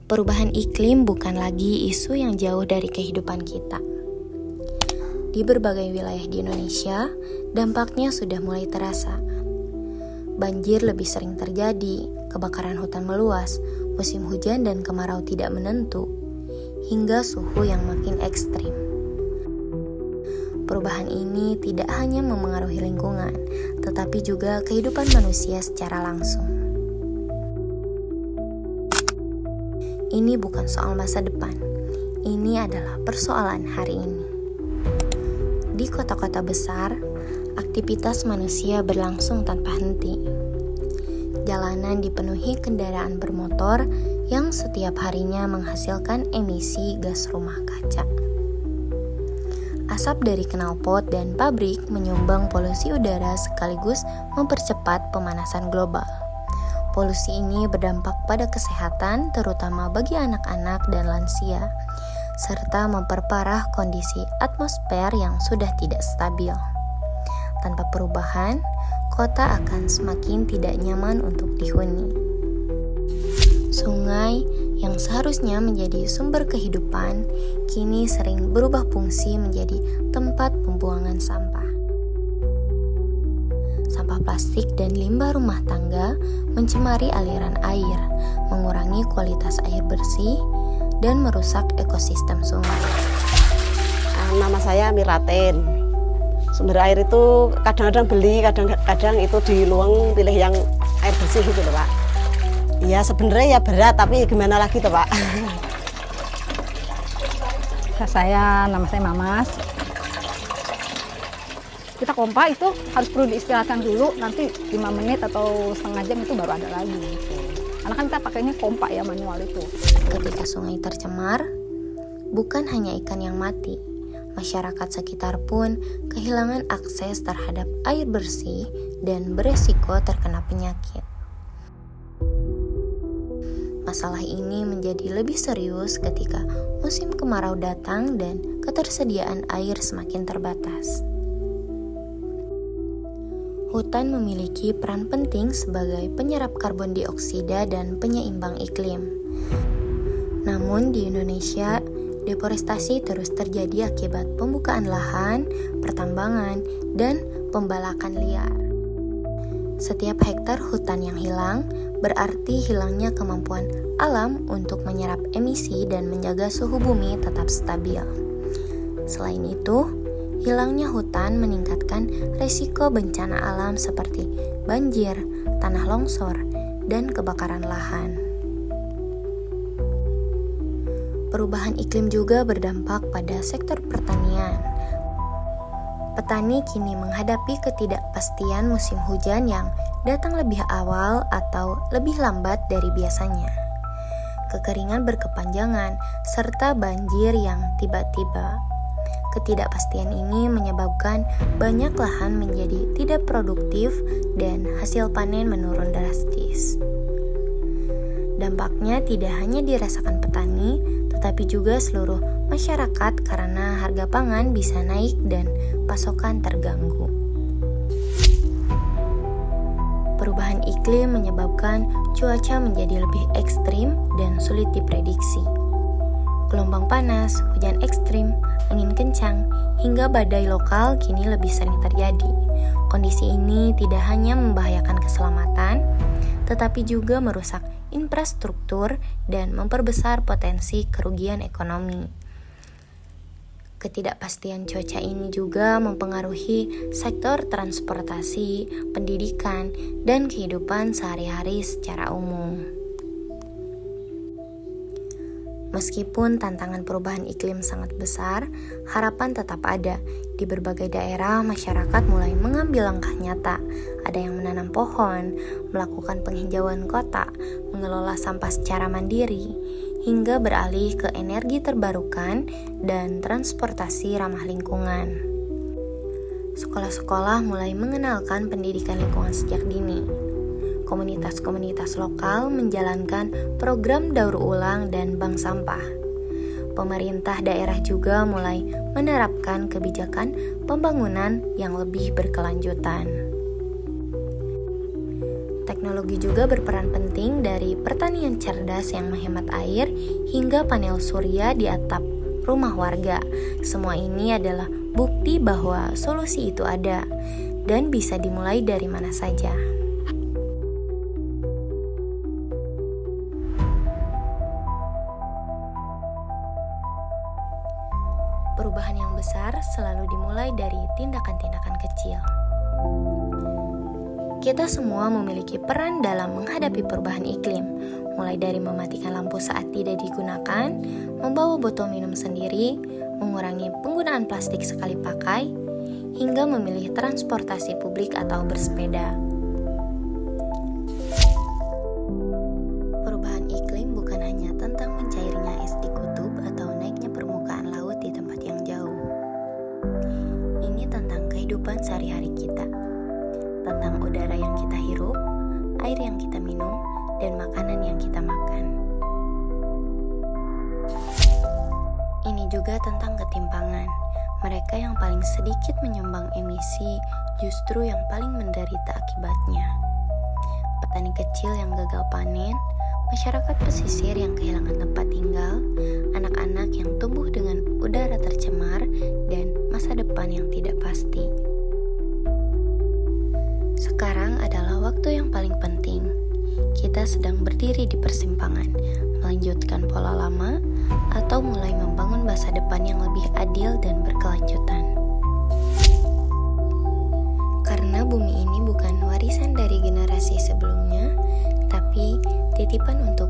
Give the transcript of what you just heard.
Perubahan iklim bukan lagi isu yang jauh dari kehidupan kita. Di berbagai wilayah di Indonesia, dampaknya sudah mulai terasa. Banjir lebih sering terjadi, kebakaran hutan meluas, musim hujan dan kemarau tidak menentu, hingga suhu yang makin ekstrim. Perubahan ini tidak hanya memengaruhi lingkungan, tetapi juga kehidupan manusia secara langsung. Ini bukan soal masa depan, ini adalah persoalan hari ini. Di kota-kota besar, aktivitas manusia berlangsung tanpa henti. Jalanan dipenuhi kendaraan bermotor yang setiap harinya menghasilkan emisi gas rumah kaca. Asap dari knalpot dan pabrik menyumbang polusi udara sekaligus mempercepat pemanasan global. Polusi ini berdampak pada kesehatan, terutama bagi anak-anak dan lansia, serta memperparah kondisi atmosfer yang sudah tidak stabil. Tanpa perubahan, kota akan semakin tidak nyaman untuk dihuni. Sungai yang seharusnya menjadi sumber kehidupan, kini sering berubah fungsi menjadi tempat pembuangan sampah. Sampah plastik dan limbah rumah tangga mencemari aliran air, mengurangi kualitas air bersih, dan merusak ekosistem sungai. Nama saya Miraten. Sumber air itu kadang-kadang beli, kadang-kadang itu di luang pilih yang air bersih gitu loh Pak. Ya sebenarnya ya berat, tapi gimana lagi tuh Pak. Nama saya Mamas. Kita pompa itu harus perlu diistirahatkan dulu, nanti 5 menit atau setengah jam itu baru ada lagi. Karena kan kita pakainya pompa ya, manual itu. Ketika sungai tercemar, bukan hanya ikan yang mati, masyarakat sekitar pun kehilangan akses terhadap air bersih dan beresiko terkena penyakit. Masalah ini menjadi lebih serius ketika musim kemarau datang dan ketersediaan air semakin terbatas. Hutan memiliki peran penting sebagai penyerap karbon dioksida dan penyeimbang iklim. Namun di Indonesia, deforestasi terus terjadi akibat pembukaan lahan, pertambangan, dan pembalakan liar. Setiap hektar hutan yang hilang berarti hilangnya kemampuan alam untuk menyerap emisi dan menjaga suhu bumi tetap stabil. Selain itu, hilangnya hutan meningkatkan risiko bencana alam seperti banjir, tanah longsor, dan kebakaran lahan. Perubahan iklim juga berdampak pada sektor pertanian. Petani kini menghadapi ketidakpastian musim hujan yang datang lebih awal atau lebih lambat dari biasanya. Kekeringan berkepanjangan serta banjir yang tiba-tiba. Ketidakpastian ini menyebabkan banyak lahan menjadi tidak produktif dan hasil panen menurun drastis. Dampaknya tidak hanya dirasakan petani, tetapi juga seluruh masyarakat karena harga pangan bisa naik dan pasokan terganggu. Perubahan iklim menyebabkan cuaca menjadi lebih ekstrim dan sulit diprediksi. Gelombang panas, hujan ekstrim, angin kencang, hingga badai lokal kini lebih sering terjadi. Kondisi ini tidak hanya membahayakan keselamatan, tetapi juga merusak infrastruktur dan memperbesar potensi kerugian ekonomi. Ketidakpastian cuaca ini juga mempengaruhi sektor transportasi, pendidikan, dan kehidupan sehari-hari secara umum. Meskipun tantangan perubahan iklim sangat besar, harapan tetap ada. Di berbagai daerah, masyarakat mulai mengambil langkah nyata. Ada yang menanam pohon, melakukan penghijauan kota, mengelola sampah secara mandiri, hingga beralih ke energi terbarukan dan transportasi ramah lingkungan. Sekolah-sekolah mulai mengenalkan pendidikan lingkungan sejak dini. Komunitas-komunitas lokal menjalankan program daur ulang dan bank sampah. Pemerintah daerah juga mulai menerapkan kebijakan pembangunan yang lebih berkelanjutan. Teknologi juga berperan penting dari pertanian cerdas yang menghemat air hingga panel surya di atap rumah warga. Semua ini adalah bukti bahwa solusi itu ada dan bisa dimulai dari mana saja. Perubahan yang besar selalu dimulai dari tindakan-tindakan kecil. Kita semua memiliki peran dalam menghadapi perubahan iklim, mulai dari mematikan lampu saat tidak digunakan, membawa botol minum sendiri, mengurangi penggunaan plastik sekali pakai, hingga memilih transportasi publik atau bersepeda. Perubahan iklim bukan hanya tentang mencairnya es di kutub atau naiknya permukaan laut di tempat yang jauh. Ini tentang kehidupan sehari-hari kita, tentang udara yang kita hirup, air yang kita minum, dan makanan yang kita makan. Ini juga tentang ketimpangan. Mereka yang paling sedikit menyumbang emisi justru yang paling menderita akibatnya. Petani kecil yang gagal panen, masyarakat pesisir yang kehilangan tempat tinggal, anak-anak yang tumbuh dengan udara tercemar, dan masa depan yang tidak pasti. Sekarang adalah waktu yang paling penting. Kita sedang berdiri di persimpangan, melanjutkan pola lama, atau mulai membangun masa depan yang lebih adil dan berkelanjutan. Karena bumi ini bukan warisan dari generasi sebelumnya, tapi titipan untuk